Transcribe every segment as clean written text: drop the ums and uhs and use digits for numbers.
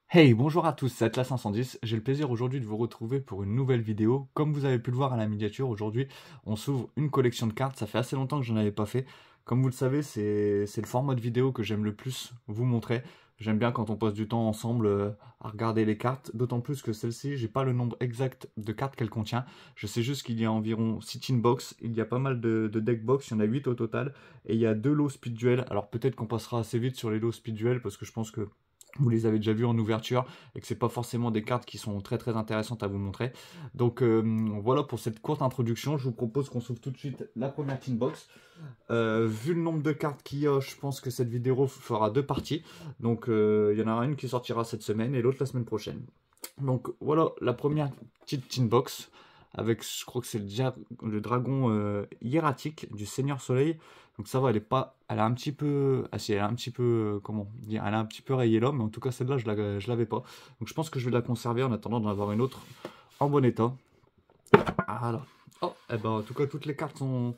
Hey, bonjour à tous, c'est Atlas 510. J'ai le plaisir aujourd'hui de vous retrouver pour une nouvelle vidéo. Comme vous avez pu le voir à la miniature, aujourd'hui, on s'ouvre une collection de cartes. Ça fait assez longtemps que je n'en avais pas fait. Comme vous le savez, c'est le format de vidéo que j'aime le plus vous montrer. J'aime bien quand on passe du temps ensemble à regarder les cartes, d'autant plus que celle-ci, j'ai pas le nombre exact de cartes qu'elle contient. Je sais juste qu'il y a environ 6 tin box, il y a pas mal de deck box, il y en a 8 au total, et il y a 2 lots speed duel. Alors peut-être qu'on passera assez vite sur les lots speed duel parce que je pense que vous les avez déjà vus en ouverture et que c'est pas forcément des cartes qui sont très intéressantes à vous montrer. Donc voilà pour cette courte introduction. Je vous propose qu'on s'ouvre tout de suite la première tin box. Vu le nombre de cartes qu'il y a, je pense que cette vidéo fera deux parties. Donc il y en aura une qui sortira cette semaine et l'autre la semaine prochaine. Donc voilà la première petite tin box avec, je crois que c'est le dragon hiératique du Seigneur Soleil. Donc ça va, elle est pas, elle a un petit peu, ah si, elle a un petit peu, comment dire, elle a un petit peu rayé l'homme, mais en tout cas celle-là je l'avais pas. Donc je pense que je vais la conserver en attendant d'en avoir une autre en bon état. Voilà. Oh, et ben en tout cas toutes les cartes sont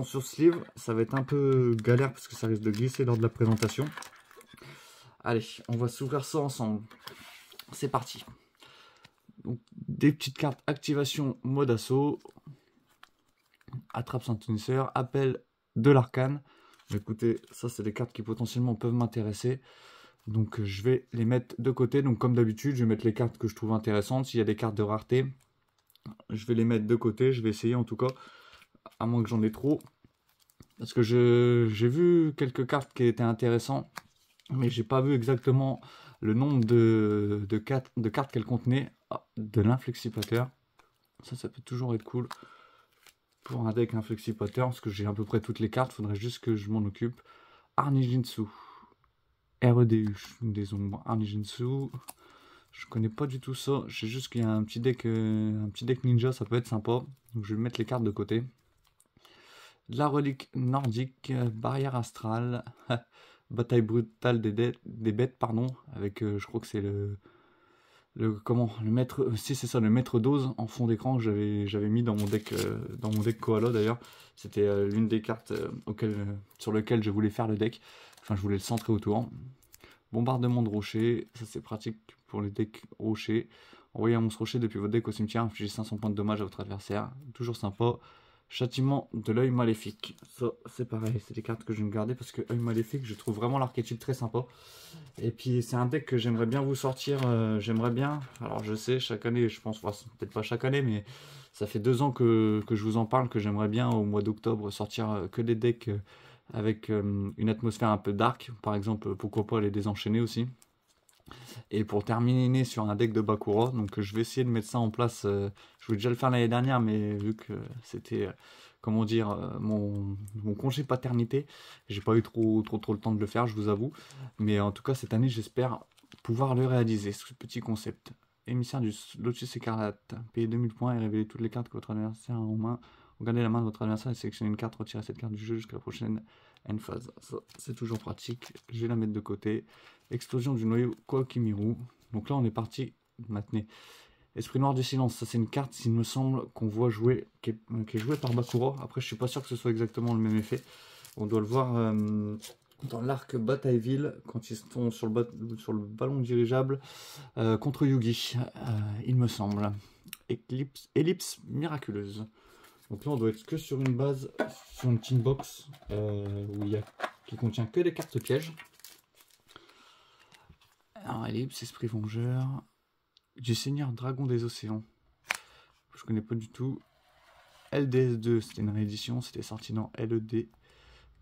sur sleeve. Ça va être un peu galère parce que ça risque de glisser lors de la présentation. Allez, on va s'ouvrir ça ensemble. C'est parti. Donc, des petites cartes activation mode assaut, attrape Saint-Unisseur, appel de l'arcane. Écoutez, ça c'est des cartes qui potentiellement peuvent m'intéresser. Donc je vais les mettre de côté. Donc comme d'habitude, je vais mettre les cartes que je trouve intéressantes. S'il y a des cartes de rareté, je vais les mettre de côté. Je vais essayer en tout cas, à moins que j'en ai trop. Parce que j'ai vu quelques cartes qui étaient intéressantes, mais j'ai pas vu exactement le nombre de cartes qu'elles contenaient. Ah, de l'inflexipateur. Ça peut toujours être cool pour un deck inflexipateur, parce que j'ai à peu près toutes les cartes, faudrait juste que je m'en occupe. Arnijinsu, REDU, des ombres, Arnijinsu, je connais pas du tout ça, je sais juste qu'il y a un petit deck ninja, ça peut être sympa, donc je vais mettre les cartes de côté. La relique nordique, barrière astrale, bataille brutale des bêtes, pardon, avec je crois que c'est le maître, si c'est ça, le maître d'ose en fond d'écran que j'avais mis dans mon deck Koala d'ailleurs. C'était l'une des cartes sur lequel je voulais faire le deck. Enfin, je voulais le centrer autour. Bombardement de rochers, ça c'est pratique pour les decks rochers. Envoyez un monstre rocher depuis votre deck au cimetière, infligez 500 points de dommage à votre adversaire. Toujours sympa. Châtiment de l'œil maléfique. Ça, c'est pareil, c'est des cartes que je vais me garder parce que œil maléfique, je trouve vraiment l'archétype très sympa. Et puis, c'est un deck que j'aimerais bien vous sortir. J'aimerais bien. Alors, je sais, chaque année, je pense, enfin, peut-être pas chaque année, mais ça fait 2 ans que je vous en parle, que j'aimerais bien au mois d'octobre sortir que des decks avec une atmosphère un peu dark. Par exemple, pourquoi pas les désenchaîner aussi. Et pour terminer sur un deck de Bakura, donc je vais essayer de mettre ça en place. Je voulais déjà le faire l'année dernière, mais vu que c'était, comment dire, mon congé paternité, j'ai pas eu trop le temps de le faire, je vous avoue. Mais en tout cas, cette année, j'espère pouvoir le réaliser, ce petit concept. Émissaire du Lotus Écarlate, payez 2000 points et révélez toutes les cartes que votre adversaire a en main. Regardez la main de votre adversaire et sélectionnez une carte, retirez cette carte du jeu jusqu'à la prochaine end phase. Ça, c'est toujours pratique. Je vais la mettre de côté. Explosion du noyau Koakimiru. Donc là, on est parti maintenant. Esprit noir du silence, ça c'est une carte, s'il me semble, qu'on voit jouer, qui est jouée par Bakura. Après, je suis pas sûr que ce soit exactement le même effet. On doit le voir dans l'arc Batailleville, quand ils sont sur le ballon dirigeable contre Yugi, il me semble. Ellipse miraculeuse. Donc là, on doit être que sur une base, sur une tin box qui contient que des cartes pièges. Alors, ellipse, esprit vengeur, du Seigneur Dragon des Océans. Je connais pas du tout. LDS2, c'était une réédition, c'était sorti dans LED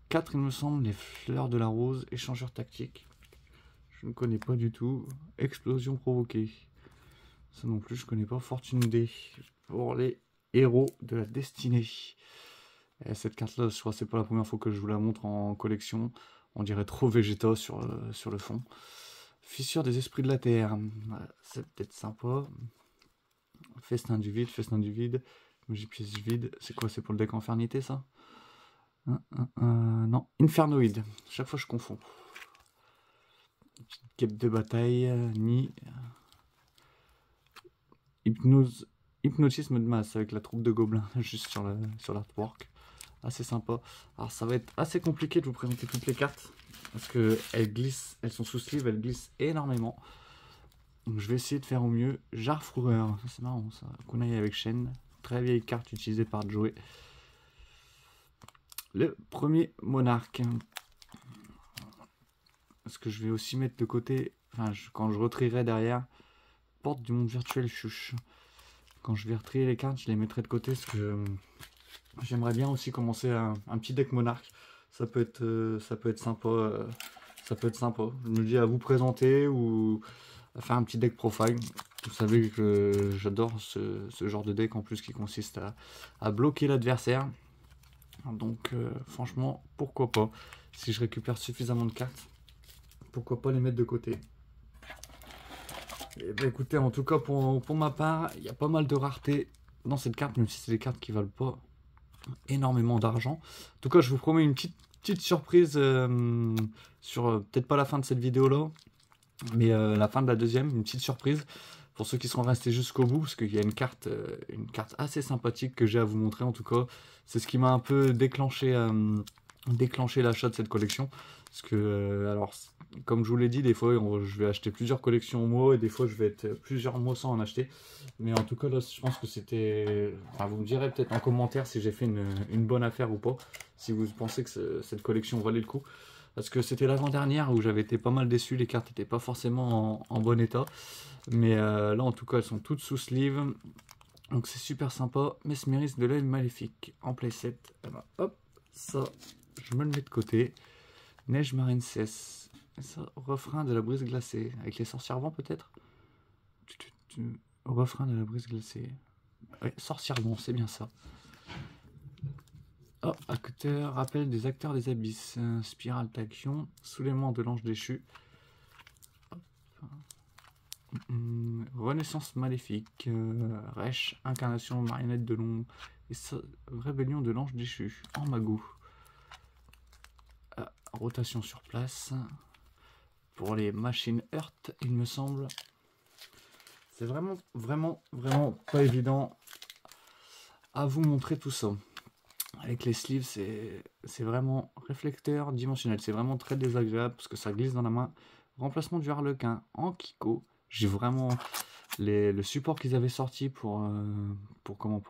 4, il me semble. Les Fleurs de la Rose, échangeur tactique. Je ne connais pas du tout. Explosion provoquée. Ça non plus, je connais pas. Fortune D pour les héros de la destinée. Et cette carte-là, je crois que c'est pas la première fois que je vous la montre en collection. On dirait trop Vegeta sur le fond. Fissure des esprits de la terre. C'est peut-être sympa. Festin du vide. Magie pièce vide. C'est quoi? C'est pour le deck Infernité, ça? Non. Infernoïde. Chaque fois, je confonds. Petite cape de bataille. Ni. Hypnotisme de masse avec la troupe de gobelins juste sur l'artwork. Assez sympa. Alors ça va être assez compliqué de vous présenter toutes les cartes parce que elles glissent, elles sont sous sleeve, elles glissent énormément. Donc je vais essayer de faire au mieux. Jarfrouer, c'est marrant ça. Kunai avec Shen. Très vieille carte utilisée par Joey. Le premier monarque. Ce que je vais aussi mettre de côté, enfin quand je retrierai derrière, porte du monde virtuel chuche. Quand je vais retrier les cartes, je les mettrai de côté parce que j'aimerais bien aussi commencer un petit deck monarque. Ça peut être sympa. Ça peut être sympa. Je me dis à vous présenter ou à faire un petit deck profile. Vous savez que j'adore ce genre de deck en plus qui consiste à bloquer l'adversaire. Donc franchement, pourquoi pas. Si je récupère suffisamment de cartes, pourquoi pas les mettre de côté. Et bah écoutez, en tout cas pour ma part, il y a pas mal de raretés dans cette carte, même si c'est des cartes qui valent pas énormément d'argent. En tout cas, je vous promets une petite surprise sur peut-être pas la fin de cette vidéo là, mais la fin de la deuxième, une petite surprise pour ceux qui seront restés jusqu'au bout, parce qu'il y a une carte assez sympathique que j'ai à vous montrer. En tout cas, c'est ce qui m'a un peu déclenché l'achat de cette collection, parce que alors comme je vous l'ai dit, des fois je vais acheter plusieurs collections au mois et des fois je vais être plusieurs mois sans en acheter. Mais en tout cas là, je pense que c'était... Enfin, vous me direz peut-être en commentaire si j'ai fait une bonne affaire ou pas, si vous pensez que cette collection valait le coup. Parce que c'était l'avant-dernière où j'avais été pas mal déçu, les cartes n'étaient pas forcément en bon état. Mais là en tout cas elles sont toutes sous sleeve. Donc c'est super sympa. Mesméris de l'œil maléfique en playset. Alors, hop, ça je me le mets de côté. Neige marine cesse. Ça, refrain de la brise glacée. Avec les sorcières vent peut-être. Refrain de la brise glacée. Ouais, sorcières vent, c'est bien ça. Oh, acteur, rappel des acteurs des abysses. Spirale d'action. Soulèvement de l'ange déchu. Renaissance maléfique. Rêche, incarnation marionnette de l'ombre. Et rébellion de l'ange déchu. En magou. Rotation sur place. Pour les machines Earth, il me semble. C'est vraiment pas évident à vous montrer tout ça. Avec les sleeves, c'est vraiment réflecteur dimensionnel. C'est vraiment très désagréable parce que ça glisse dans la main. Remplacement du harlequin en Kiko. J'ai vraiment le support qu'ils avaient sorti pour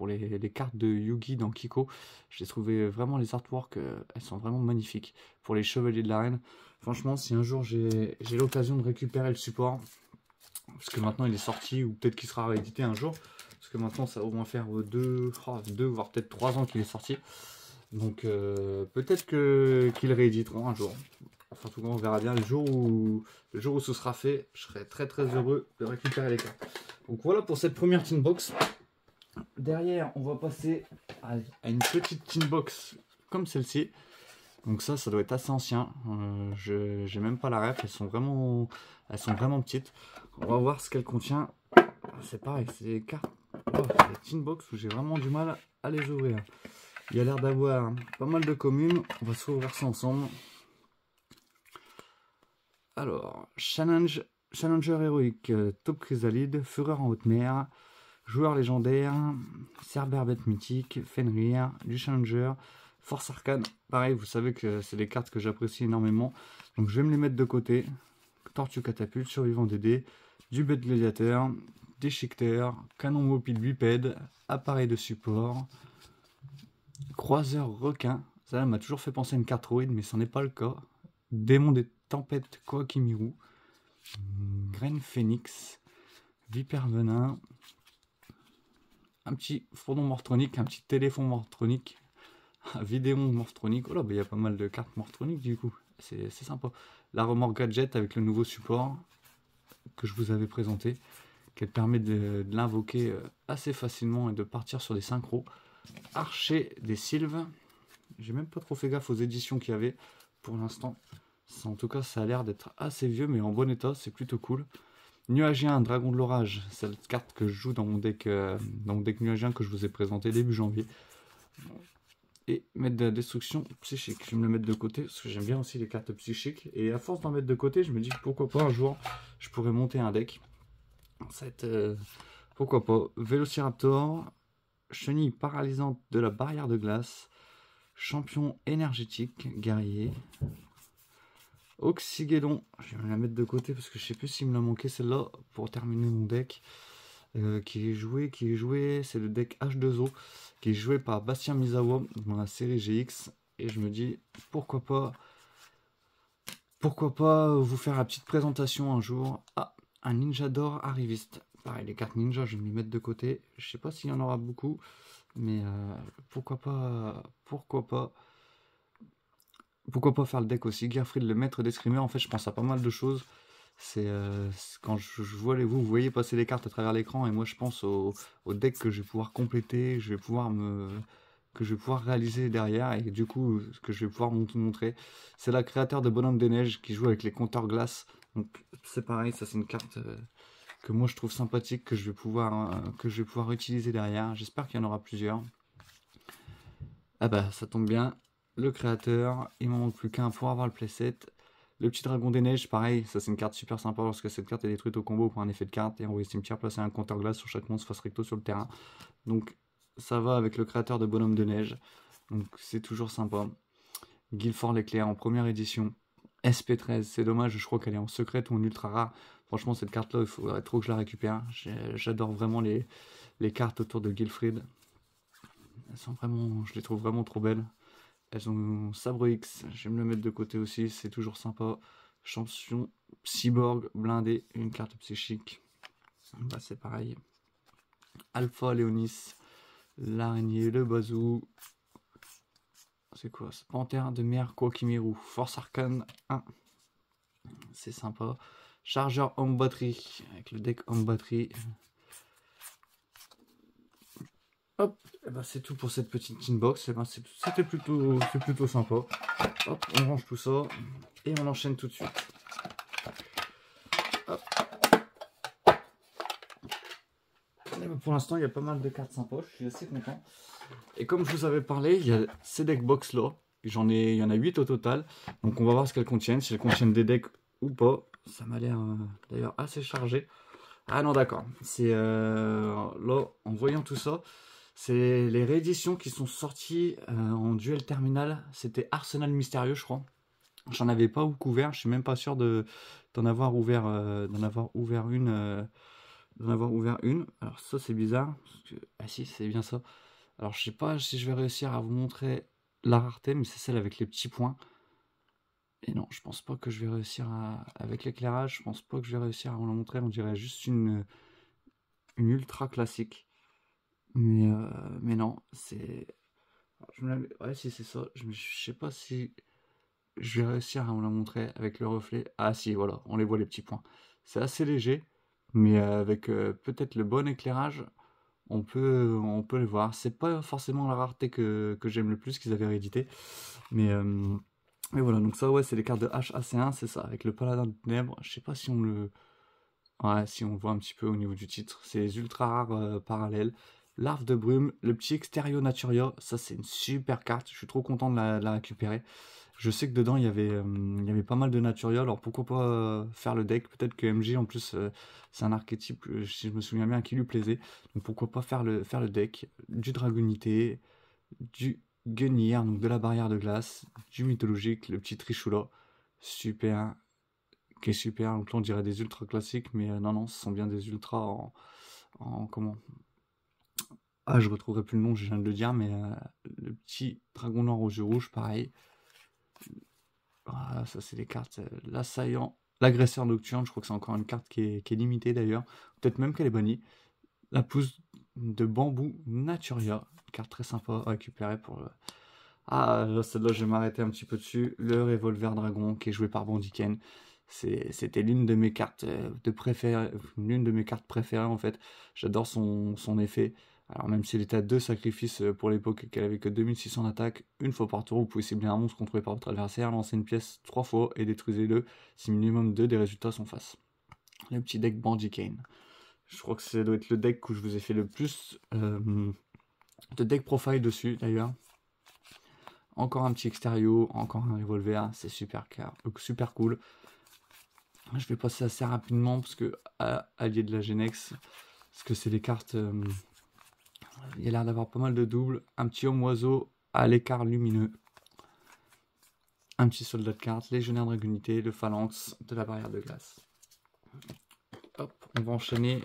les cartes de Yugi dans Kiko. J'ai trouvé vraiment les artworks, elles sont vraiment magnifiques. Pour les chevaliers de l'arène, franchement, si un jour j'ai l'occasion de récupérer le support, parce que maintenant il est sorti, ou peut-être qu'il sera réédité un jour, parce que maintenant ça va au moins faire deux voire peut-être 3 ans qu'il est sorti. Donc peut-être qu'ils rééditeront un jour. Enfin, en tout cas, on verra bien le jour où ce sera fait. Je serai très heureux de récupérer les cartes. Donc voilà pour cette première tin box. Derrière, on va passer à une petite tin box comme celle-ci. Donc ça doit être assez ancien. J'ai même pas la ref. Elles sont vraiment petites. On va voir ce qu'elle contient. C'est pareil, c'est des cartes. Oh, des tin box où j'ai vraiment du mal à les ouvrir. Il y a l'air d'avoir pas mal de communes. On va s'ouvrir ça ensemble. Alors, Challenger héroïque, Taupe chrysalide, Fureur en haute mer, Joueur légendaire, Cerbère bête mythique, Fenrir, du Challenger, Force arcane. Pareil, vous savez que c'est des cartes que j'apprécie énormément. Donc je vais me les mettre de côté. Tortue catapulte, Survivant des dés, du bête gladiateur, Déchiqueteur, Canon mobile bipède, Appareil de support, Croiseur requin. Ça m'a toujours fait penser à une carte droïde, mais ce n'est pas le cas. Démon des tempêtes Koakimiru, Graine phénix, Vipère venin, un petit Frodon mortronique, un petit téléphone mortronique, un Vidéon mortronique. Oh là, il y a pas mal de cartes mortroniques du coup, c'est sympa. La remorque gadget avec le nouveau support que je vous avais présenté, qu'elle permet de l'invoquer assez facilement et de partir sur des synchros. Archer des sylves, j'ai même pas trop fait gaffe aux éditions qu'il y avait pour l'instant. En tout cas, ça a l'air d'être assez vieux, mais en bon état, c'est plutôt cool. Nuagien, Dragon de l'orage, c'est la carte que je joue dans mon deck Nuagien que je vous ai présenté début janvier. Et mettre de la destruction psychique. Je vais me le mettre de côté, parce que j'aime bien aussi les cartes psychiques. Et à force d'en mettre de côté, je me dis pourquoi pas un jour, je pourrais monter un deck. Ça va être, pourquoi pas. Vélociraptor, Chenille paralysante de la barrière de glace, Champion énergétique, guerrier, Oxygédon, je vais me la mettre de côté parce que je sais plus s'il me l'a manqué celle-là pour terminer mon deck. Qui est joué, c'est le deck H2O qui est joué par Bastien Misawa dans la série GX. Et je me dis pourquoi pas vous faire la petite présentation un jour. Ah, un Ninja d'or arriviste. Pareil, les cartes ninja, je vais me les mettre de côté. Je sais pas s'il y en aura beaucoup, mais pourquoi pas faire le deck aussi. Gearfried, le maître d'escrimeur, en fait, je pense à pas mal de choses. C'est quand je vois vous voyez passer les cartes à travers l'écran, et moi je pense au deck que je vais pouvoir compléter, que je vais pouvoir réaliser derrière, et du coup, ce que je vais pouvoir montrer. C'est la créateur de Bonhomme des Neiges qui joue avec les compteurs glace. Donc c'est pareil, ça c'est une carte que moi je trouve sympathique, que je vais pouvoir utiliser derrière. J'espère qu'il y en aura plusieurs. Ah bah ça tombe bien, le créateur, il m'en manque plus qu'un pour avoir le playset. Le petit dragon des neiges, pareil, ça c'est une carte super sympa lorsque cette carte est détruite au combo pour un effet de carte, et envoyer cimetière, placer un compteur glace sur chaque monstre face recto sur le terrain. Donc ça va avec le créateur de Bonhomme de Neige, donc c'est toujours sympa. Guilford l'éclair en première édition, SP13, c'est dommage, je crois qu'elle est en secrète ou en ultra rare. Franchement cette carte là, il faudrait trop que je la récupère. J'adore vraiment les cartes autour de Guilfried. Je les trouve vraiment trop belles. Elles ont Sabre X, je vais me le mettre de côté aussi, c'est toujours sympa. Champion, Cyborg, blindé, une carte psychique. Bah, c'est pareil. Alpha Léonis, l'araignée, le bazou. C'est quoi ce Panthère de mer Kwakimiru, Force Arcane 1. C'est sympa. Chargeur Home Battery, avec le deck Home Battery. Hop, et bah c'est tout pour cette petite inbox. Ben c'était plutôt sympa. Hop, on range tout ça et on enchaîne tout de suite. Hop. Ben pour l'instant, il y a pas mal de cartes sympas. Je suis assez content. Et comme je vous avais parlé, il y a ces deck box là. Il y en a 8 au total. Donc on va voir ce qu'elles contiennent, si elles contiennent des decks ou pas. Ça m'a l'air d'ailleurs assez chargé. Ah non, d'accord. C'est là, en voyant tout ça, c'est les rééditions qui sont sorties en duel terminal. C'était Arsenal Mystérieux, je crois. J'en avais pas couvert. Je suis même pas sûr d'en avoir ouvert une. Alors ça, c'est bizarre. Parce que, ah si, c'est bien ça. Alors je sais pas si je vais réussir à vous montrer la rareté, mais c'est celle avec les petits points. Et non, je pense pas que je vais réussir avec l'éclairage, je pense pas que je vais réussir à vous la montrer. On dirait juste une ultra classique. Mais non, c'est... Ouais, si c'est ça. Je sais pas si je vais réussir à vous la montrer avec le reflet. Ah si, voilà, on les voit les petits points. C'est assez léger, mais avec peut-être le bon éclairage, on peut les voir. C'est pas forcément la rareté que j'aime le plus qu'ils avaient réédité. Mais voilà, donc ça, ouais, c'est les cartes de HAC1, c'est ça, avec le paladin de ténèbres. Je sais pas si on le... Ouais, si on voit un petit peu au niveau du titre. C'est les ultra rares parallèles. Larve de brume, le petit Exterio Naturia, ça c'est une super carte. Je suis trop content de la récupérer. Je sais que dedans il y avait pas mal de Naturia, alors pourquoi pas faire le deck. Peut-être que MJ en plus c'est un archétype, si je me souviens bien, qui lui plaisait. Donc pourquoi pas faire le deck. Du Dragonité, du Guenir, donc de la barrière de glace, du mythologique, le petit Trishula. Super, qui est super. Donc là on dirait des ultras classiques, mais non, ce sont bien des ultras en comment. Ah, je retrouverai plus le nom, je viens de le dire, mais le petit dragon noir aux yeux rouges, pareil. Ah, ça c'est les cartes. L'assaillant, l'agresseur nocturne, je crois que c'est encore une carte qui est limitée d'ailleurs. Peut-être même qu'elle est bannie. La pousse de bambou Naturia, une carte très sympa à récupérer pour... Ah, celle-là je vais m'arrêter un petit peu dessus. Le revolver dragon qui est joué par Bandiken. C'était l'une de mes cartes l'une de mes cartes préférées en fait. J'adore son effet. Alors même s'il était à 2 sacrifices pour l'époque et qu'elle avait que 2600 d'attaque, une fois par tour vous pouvez cibler un monstre contrôlé par votre adversaire, lancer une pièce 3 fois et détruisez-le si minimum 2 des résultats sont face. Le petit deck Bandicane. Je crois que ça doit être le deck où je vous ai fait le plus de deck profile dessus d'ailleurs. Encore un petit extérieur, encore un revolver, c'est super cool. Je vais passer assez rapidement parce que allié de la Genex, parce que c'est les cartes. Il y a l'air d'avoir pas mal de doubles. Un petit homme oiseau à l'écart lumineux. un petit soldat de cartes, légionnaire dragonité, le phalanx, de la barrière de glace. Hop, on va enchaîner.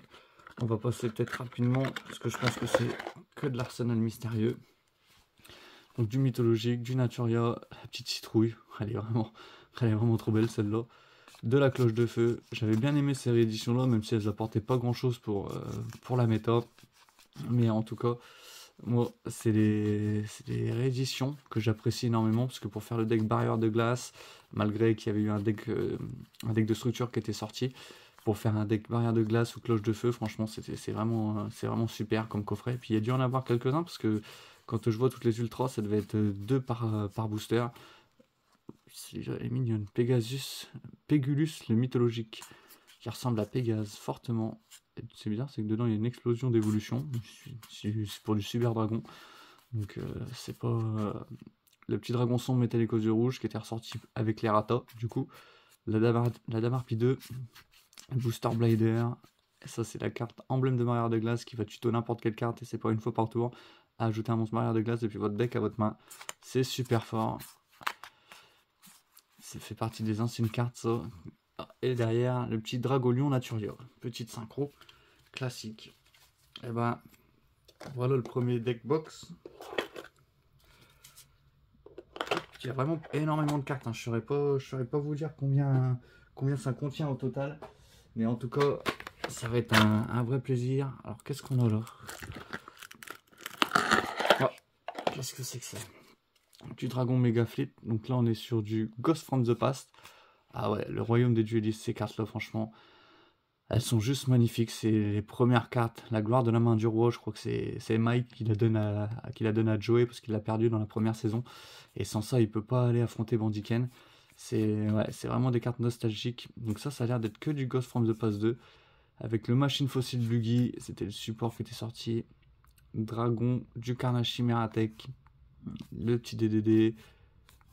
On va passer peut-être rapidement, parce que je pense que c'est que de l'arsenal mystérieux. Donc du mythologique, du naturia, la petite citrouille, elle est vraiment trop belle celle-là. De la cloche de feu, j'avais bien aimé ces rééditions-là, même si elles apportaient pas grand-chose pour la méta. Mais en tout cas, moi, c'est des rééditions que j'apprécie énormément, parce que pour faire le deck barrière de glace, malgré qu'il y avait eu un deck de structure qui était sorti, pour faire un deck barrière de glace ou cloche de feu, franchement, c'est vraiment super comme coffret. Et puis il y a dû en avoir quelques-uns, parce que quand je vois toutes les ultras, ça devait être 2 par booster. Elle est mignonne. Pégulus le mythologique, qui ressemble à Pégase fortement. C'est bizarre, c'est que dedans il y a une explosion d'évolution. C'est pour du super dragon. Donc c'est pas le petit dragon sombre métallique aux yeux rouges qui était ressorti avec les ratas. Du coup, la Damarpie 2, Booster Blader. Et ça, c'est la carte emblème de barrière de glace qui va tuto n'importe quelle carte, et c'est pas une fois par tour. À ajouter un monstre barrière de glace depuis votre deck à votre main. C'est super fort. Ça fait partie des anciennes cartes, ça. Et derrière, le petit Dragolion Naturia. Petite synchro classique. Et ben, voilà le premier deck box. Il y a vraiment énormément de cartes. Hein. Je ne saurais pas vous dire combien ça contient au total. Mais en tout cas, ça va être un vrai plaisir. Alors, qu'est-ce qu'on a là? Oh, qu'est-ce que c'est que ça? Du dragon méga fleet. Donc là, on est sur du Ghost from the Past. Ah ouais, le royaume des duellistes, ces cartes-là, franchement, elles sont juste magnifiques. C'est les premières cartes. La gloire de la main du roi, je crois que c'est Mike qui la donne à Joey parce qu'il l'a perdu dans la première saison. Et sans ça, il peut pas aller affronter Bandiken. C'est vraiment des cartes nostalgiques. Donc ça a l'air d'être que du Ghost from the Past 2. Avec le Machine Fossile Buggy, c'était le support qui était sorti. Dragon, du Carnage Chimératech, le petit DDD,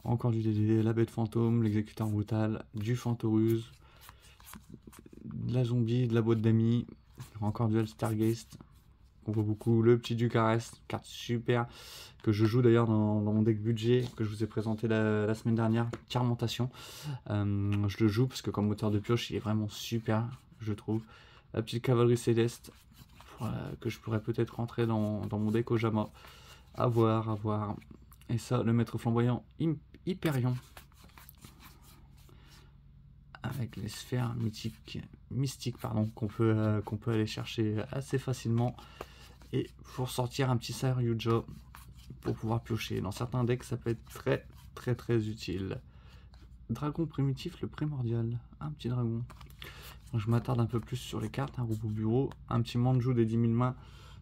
encore du DDD, la bête fantôme, l'exécuteur brutal, du Fantoruse, de la zombie, de la boîte d'amis, encore du Stargeist, on voit beaucoup, le petit Ducarest, carte super, que je joue d'ailleurs dans mon deck budget, que je vous ai présenté la semaine dernière, Carmentation. Je le joue parce que comme moteur de pioche, il est vraiment super, je trouve. La petite cavalerie céleste, que je pourrais peut-être rentrer dans mon deck Ojama. À voir. Et ça, le maître flamboyant Hyperion. Avec les sphères mystiques qu'on peut aller chercher assez facilement. Et pour sortir un petit Saryuja pour pouvoir piocher. Dans certains decks, ça peut être très utile. Dragon primitif, le primordial. Un petit dragon. Je m'attarde un peu plus sur les cartes, un robot bureau, un petit Manju des 10 000 mains,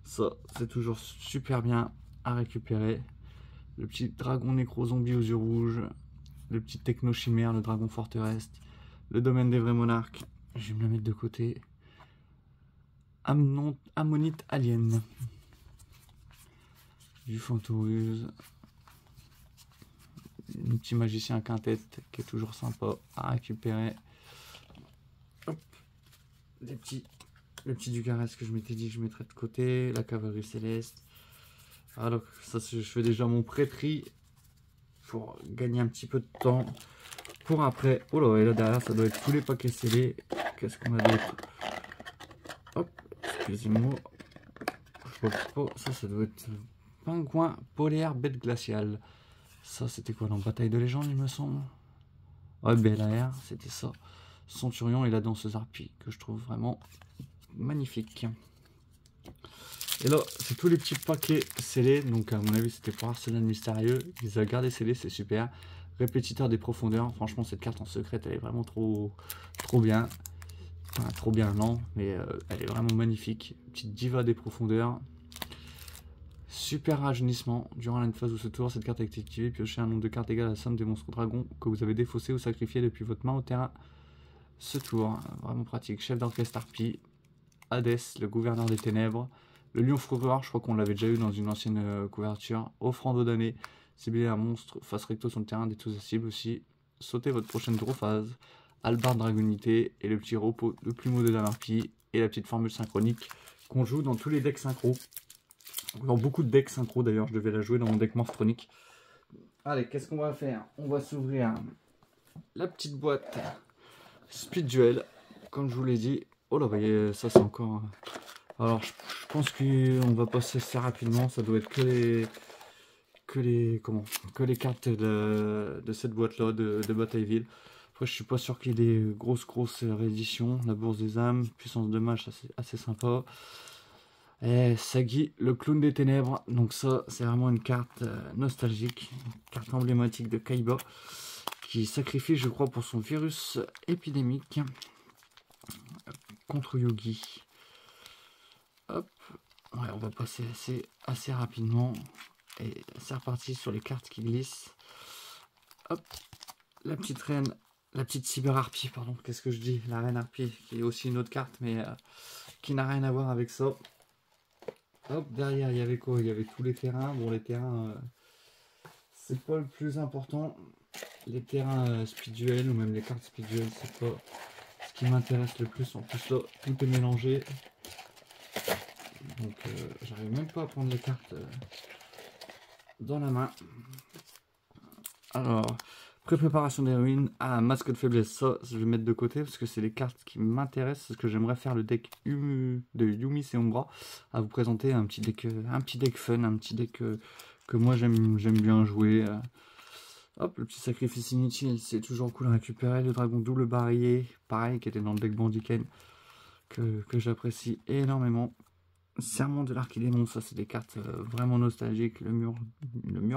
ça c'est toujours super bien à récupérer. Le petit dragon nécro-zombie aux yeux rouges, le petit techno-chimère, le dragon forteresse, le domaine des vrais monarques, je vais me le mettre de côté. Ammonite alien, du Fantoruse, un petit magicien quintette qui est toujours sympa à récupérer. Le petit Ducarest que je m'étais dit que je mettrais de côté, la cavalerie céleste. Alors ça, je fais déjà mon pré-tri pour gagner un petit peu de temps pour après. Oh là, et là derrière ça doit être tous les paquets scellés. Qu'est-ce qu'on a d'autre? Hop, excusez-moi, je vois pas. Ça doit être pingouin polaire bête glaciale. Ça c'était quoi, dans Bataille de légende il me semble? Ouais, BLAR, c'était ça. Centurion et la danseuse harpie, que je trouve vraiment magnifique. Et là, c'est tous les petits paquets scellés. Donc, à mon avis, c'était pour Arsenal Mystérieux. Ils ont gardé scellés, c'est super. Répétiteur des profondeurs. Franchement, cette carte en secrète, elle est vraiment trop bien. Enfin, trop bien, non, mais elle est vraiment magnifique. Petite diva des profondeurs. Super rajeunissement. Durant une phase de ce tour, cette carte est activée. Piochez un nombre de cartes égal à la somme des monstres dragons que vous avez défaussés ou sacrifiés depuis votre main au terrain. Ce tour, vraiment pratique. Chef d'orchestre harpie, Hadès, le gouverneur des ténèbres, le lion fourreur, je crois qu'on l'avait déjà eu dans une ancienne couverture. Offrande d'année, cibler un monstre, face recto sur le terrain, détruire sa cible aussi. Sautez votre prochaine draw phase. Albarde dragonité et le petit repos, le plumeau de la harpie et la petite formule synchronique qu'on joue dans tous les decks synchro. Dans beaucoup de decks synchro d'ailleurs, je devais la jouer dans mon deck Morphronique. Allez, qu'est-ce qu'on va faire? On va s'ouvrir la petite boîte Speed Duel, comme je vous l'ai dit. Oh là, voyez, ça c'est encore... Alors, je pense qu'on va passer assez rapidement. Ça doit être que les cartes de cette boîte-là, de Batailleville. Après, je suis pas sûr qu'il y ait des grosses rééditions. La Bourse des âmes, puissance de mage, assez sympa. Et Sagi, le clown des ténèbres. Donc ça, c'est vraiment une carte nostalgique, une carte emblématique de Kaiba, qui sacrifie, je crois, pour son virus épidémique contre Yugi. Hop, ouais, on va passer assez rapidement. Et c'est reparti sur les cartes qui glissent. Hop, la petite reine, la petite cyberharpie, pardon, qu'est-ce que je dis? La reine harpie, qui est aussi une autre carte, mais qui n'a rien à voir avec ça. Hop, derrière, il y avait quoi? Il y avait tous les terrains. Bon, les terrains, c'est pas le plus important. Les terrains Speed Duel, ou même les cartes Speed Duel, c'est pas ce qui m'intéresse le plus. En plus, là, tout est mélangé. Donc, j'arrive même pas à prendre les cartes dans la main. Alors, préparation des ruines. Ah, masque de faiblesse. Ça, je vais mettre de côté parce que c'est les cartes qui m'intéressent. Parce que j'aimerais faire le deck de Yumis et Umbra. À vous présenter un petit deck fun, un petit deck que moi j'aime bien jouer. Hop, le petit sacrifice inutile, c'est toujours cool à récupérer. Le dragon double barillet, pareil, qui était dans le deck Bandiken, que j'apprécie énormément. Serment de l'Archidémon, ça c'est des cartes vraiment nostalgiques. Le mur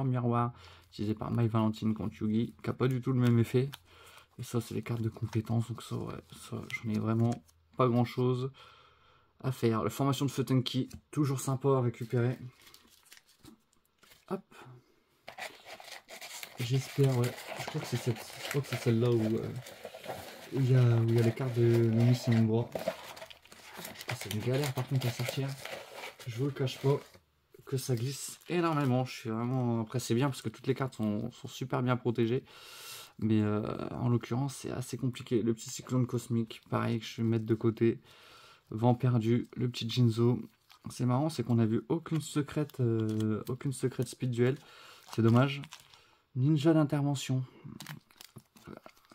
miroir, utilisé par My Valentine contre Yugi, qui n'a pas du tout le même effet. Et ça, c'est les cartes de compétences, donc ça, ouais, ça j'en ai vraiment pas grand chose à faire. La formation de Futenki, toujours sympa à récupérer. Hop. J'espère, ouais. Je crois que c'est celle-là où il y a les cartes de Yumis et Umbra. C'est une galère par contre à sortir. Je vous le cache pas que ça glisse énormément. Je suis vraiment... Après c'est bien parce que toutes les cartes sont super bien protégées. Mais en l'occurrence c'est assez compliqué. Le petit cyclone cosmique, pareil, que je vais mettre de côté. Vent perdu, le petit Jinzo. C'est marrant, c'est qu'on a vu aucune secrète Speed Duel. C'est dommage. Ninja d'intervention.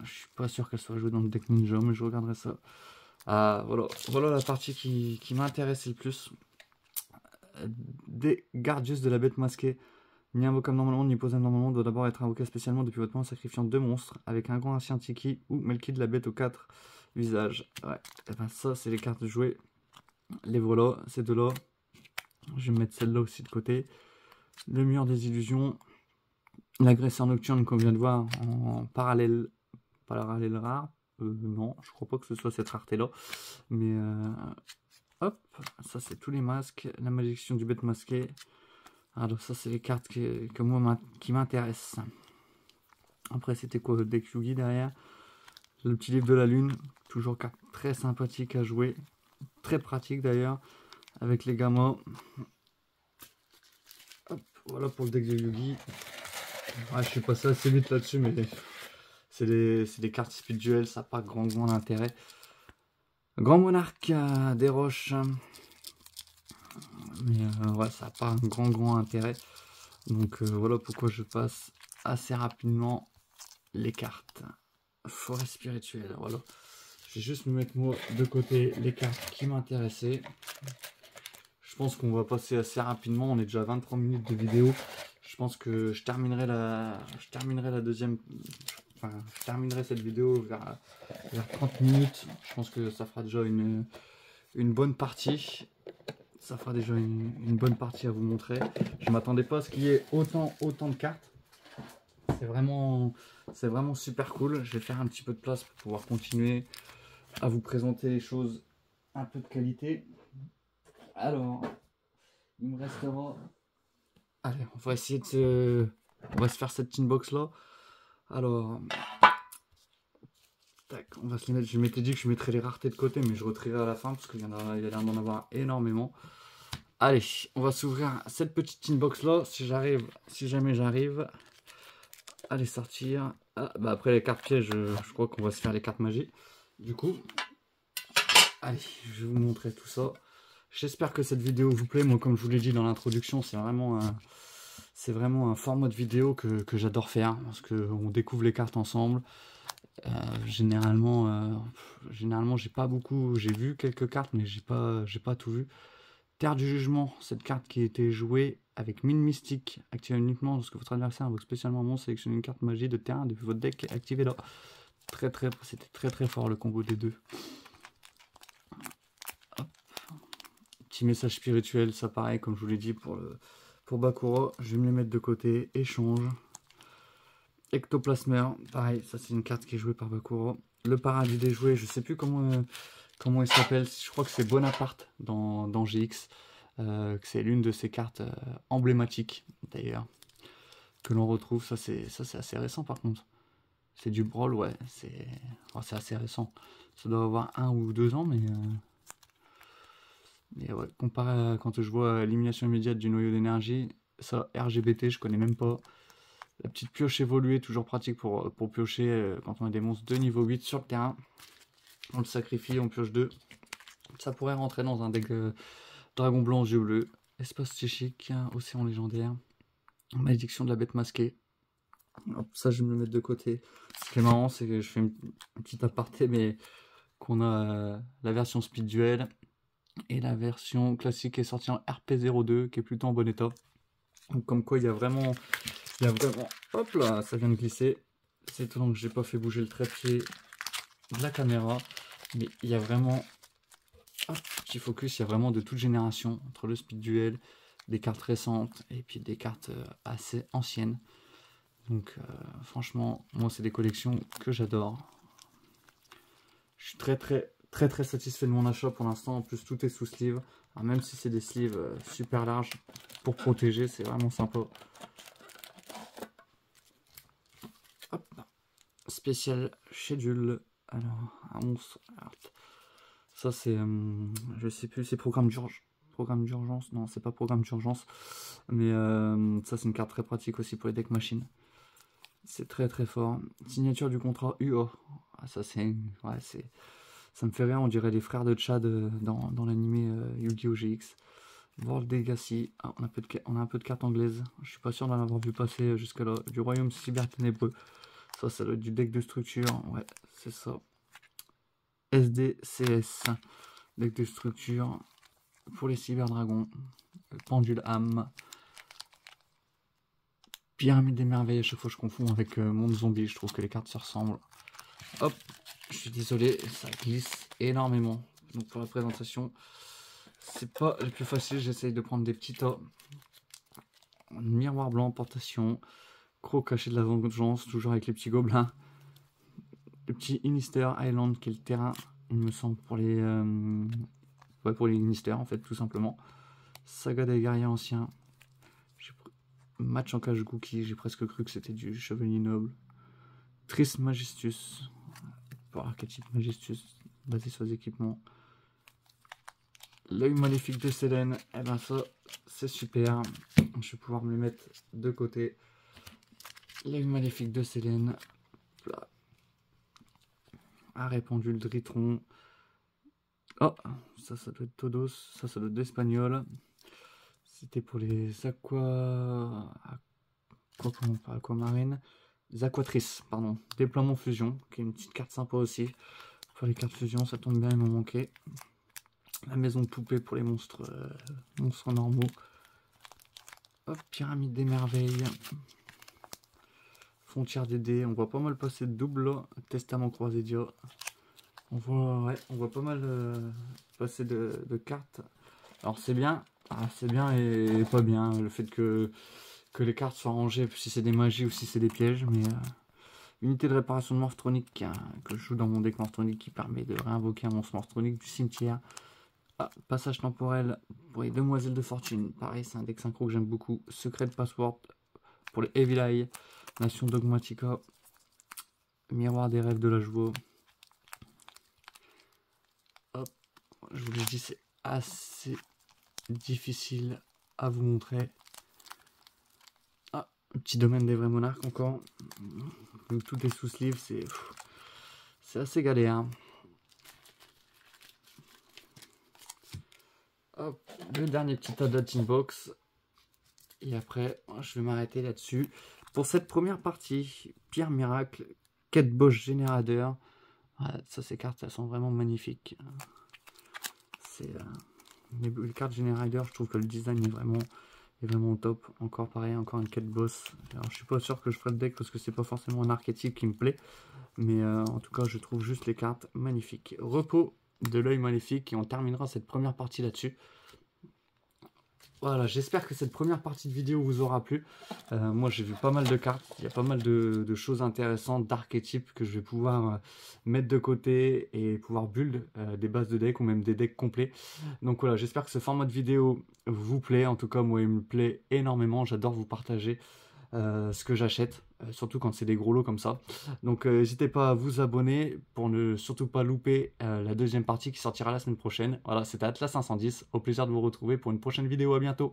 Je suis pas sûr qu'elle soit jouée dans le deck ninja, mais je regarderai ça. Ah, voilà la partie qui m'intéresse le plus. Des Gardius de la bête masquée. Ni invocable normalement, ni posable normalement, doit d'abord être invoqué spécialement depuis votre main en sacrifiant 2 monstres avec un grand ancien Tiki ou Melki de la bête aux 4 visages. Ouais, et ben ça, c'est les cartes jouées. Les voilà, ces deux-là. Je vais mettre celle-là aussi de côté. Le mur des illusions. L'agresseur nocturne qu'on vient de voir en parallèle rare. Non, je crois pas que ce soit cette rareté-là. Mais hop, ça c'est tous les masques. La malédiction du bête masqué. Alors ça c'est les cartes qui m'intéressent. Après c'était quoi le deck Yugi derrière? Le petit livre de la lune. Toujours carte très sympathique à jouer. Très pratique d'ailleurs. Avec les gamins. Hop, voilà pour le deck de Yugi. Ouais, je suis passé assez vite là-dessus, mais c'est des cartes Speed Duel, ça n'a pas grand intérêt. Grand monarque des roches. Mais ouais, ça n'a pas un grand intérêt. Donc voilà pourquoi je passe assez rapidement les cartes. Forêt spirituelle, voilà. Je vais juste me mettre moi de côté les cartes qui m'intéressaient. Je pense qu'on va passer assez rapidement, on est déjà à 23 minutes de vidéo. Je pense que je terminerai la deuxième... Enfin, je terminerai cette vidéo vers 30 minutes. Je pense que ça fera déjà une bonne partie. Ça fera déjà une bonne partie à vous montrer. Je ne m'attendais pas à ce qu'il y ait autant de cartes. C'est vraiment super cool. Je vais faire un petit peu de place pour pouvoir continuer à vous présenter les choses un peu de qualité. Alors, il me restera... Allez, on va essayer on va se faire cette tinbox là. Alors, tac, on va se les mettre. Je m'étais dit que je mettrais les raretés de côté, mais je retirerai à la fin parce qu'il y a l'air d'en avoir énormément. Allez, on va s'ouvrir cette petite tinbox là, si jamais j'arrive à les sortir. Ah, bah après les cartes pièges, je crois qu'on va se faire les cartes magie. Du coup, allez, je vais vous montrer tout ça. J'espère que cette vidéo vous plaît. Moi, comme je vous l'ai dit dans l'introduction, c'est vraiment C'est vraiment un format de vidéo que j'adore faire, parce qu'on découvre les cartes ensemble. Généralement, j'ai pas beaucoup, j'ai vu quelques cartes, mais j'ai pas tout vu. Terre du Jugement, cette carte qui a été jouée avec mine mystique, activée uniquement lorsque votre adversaire invoque spécialement un monstre, sélectionnez une carte magie de terrain depuis votre deck et activez-la. C'était très fort le combo des deux. Hop. Petit message spirituel, ça pareil, comme je vous l'ai dit pour Bakura, je vais me les mettre de côté. Échange. Ectoplasmeur, pareil, ça c'est une carte qui est jouée par Bakura. Le paradis des jouets, je sais plus comment il s'appelle, je crois que c'est Bonaparte dans GX. Que c'est l'une de ces cartes emblématiques d'ailleurs que l'on retrouve. Ça c'est assez récent par contre. C'est du Brawl, ouais, c'est assez récent. Ça doit avoir 1 ou 2 ans, mais ouais, comparé à quand je vois l'élimination immédiate du noyau d'énergie, ça RGBT, je connais même pas. La petite pioche évoluée, toujours pratique pour piocher quand on a des monstres de niveau 8 sur le terrain. On le sacrifie, on pioche 2. Ça pourrait rentrer dans un deck dragon blanc aux yeux bleus. Espace psychique, océan légendaire. Malédiction de la bête masquée. Hop, ça je vais me le mettre de côté. Ce qui est marrant, c'est que je fais une petite aparté, mais qu'on a la version speed duel et la version classique qui est sortie en RP02 qui est plutôt en bon état. Donc comme quoi il y a vraiment, hop là, ça vient de glisser. C'est étonnant que j'ai pas fait bouger le trépied de la caméra, mais il y a vraiment, hop, petit focus, il y a vraiment de toute génération entre le speed duel, des cartes récentes et puis des cartes assez anciennes. Donc franchement, moi c'est des collections que j'adore. Je suis très satisfait de mon achat pour l'instant. En plus tout est sous sleeve. Alors, même si c'est des sleeves super larges pour protéger, c'est vraiment sympa. Hop. Spécial schedule. Alors un monstre. Alors, ça c'est, je sais plus, c'est programme d'urgence. Non, c'est pas programme d'urgence. Mais ça c'est une carte très pratique aussi pour les decks machines. C'est très fort. Signature du contrat UO. Ah, ça c'est, ouais, ça me fait rire, on dirait les frères de Chad dans l'animé Yu-Gi-Oh! GX. World Legacy. Ah, on a un peu de cartes anglaises. Je suis pas sûr d'en avoir vu passer jusqu'à là. Du royaume cyberténébreux. Ça doit être du deck de structure. Ouais, c'est ça. SDCS. Deck de structure pour les cyberdragons. Pendule âme. Pyramide des merveilles, à chaque fois je confonds avec Monde Zombie, je trouve que les cartes se ressemblent. Hop, je suis désolé, ça glisse énormément. Donc pour la présentation, c'est pas le plus facile, j'essaye de prendre des petits tas. Miroir blanc, portation, croc caché de la vengeance, toujours avec les petits gobelins. Le petit Inister Island qui est le terrain, il me semble, pour les Inister en fait, tout simplement. Saga des guerriers anciens. Match en cage Gookie, j'ai presque cru que c'était du Chevalier Noble. Tris Majestus, pour l'archétype Majestus, basé sur les équipements. L'œil maléfique de Sélène, et ben ça, c'est super. Je vais pouvoir me le mettre de côté. L'œil maléfique de Sélène. Arrêt pendule Dritron. Oh, ça doit être Todos, ça doit être d'Espagnol. C'était pour les aquamarines. Les aquatrices, pardon. Déploiement fusion, qui est une petite carte sympa aussi. Pour les cartes fusion, ça tombe bien, il m'en manquait. La maison de poupée pour les monstres normaux. Hop, pyramide des merveilles. Frontière des dés, on voit pas mal passer de double. Testament croisé dia. On voit pas mal passer de cartes. Alors c'est bien. C'est bien et pas bien le fait que les cartes soient rangées, si c'est des magies ou si c'est des pièges. Mais unité de réparation de Morph-Tronic que je joue dans mon deck Morph-Tronic qui permet de réinvoquer un monstre Morph-Tronic du cimetière. Ah, passage temporel pour les demoiselles de fortune. Pareil, c'est un deck synchro que j'aime beaucoup. Secret Password pour les Evil Eye. Nation Dogmatica. Miroir des rêves de la joie. Hop, je vous l'ai dit, c'est assez difficile à vous montrer. Ah, un petit domaine des vrais monarques encore. Donc tout est sous sleeve, c'est assez galère. Hop, le dernier petit tas de Box. Et après, je vais m'arrêter là-dessus. Pour cette première partie, Pierre Miracle, Kate Bosch Générateur. Ah, ça, ces cartes, elles sont vraiment magnifiques. C'est les cartes Générateur, je trouve que le design est vraiment au top. Encore pareil, encore une Kate Boss. Alors, je suis pas sûr que je ferai le deck parce que c'est pas forcément un archétype qui me plaît. Mais en tout cas, je trouve juste les cartes magnifiques. Repos de l'œil maléfique et on terminera cette première partie là-dessus. Voilà, j'espère que cette première partie de vidéo vous aura plu. Moi, j'ai vu pas mal de cartes. Il y a pas mal de choses intéressantes, d'archétypes que je vais pouvoir mettre de côté et pouvoir build des bases de deck ou même des decks complets. Donc voilà, j'espère que ce format de vidéo vous plaît. En tout cas, moi, il me plaît énormément. J'adore vous partager ce que j'achète, surtout quand c'est des gros lots comme ça. Donc n'hésitez pas à vous abonner pour ne surtout pas louper la deuxième partie qui sortira la semaine prochaine. Voilà, c'était Atlas 510, au plaisir de vous retrouver pour une prochaine vidéo, à bientôt.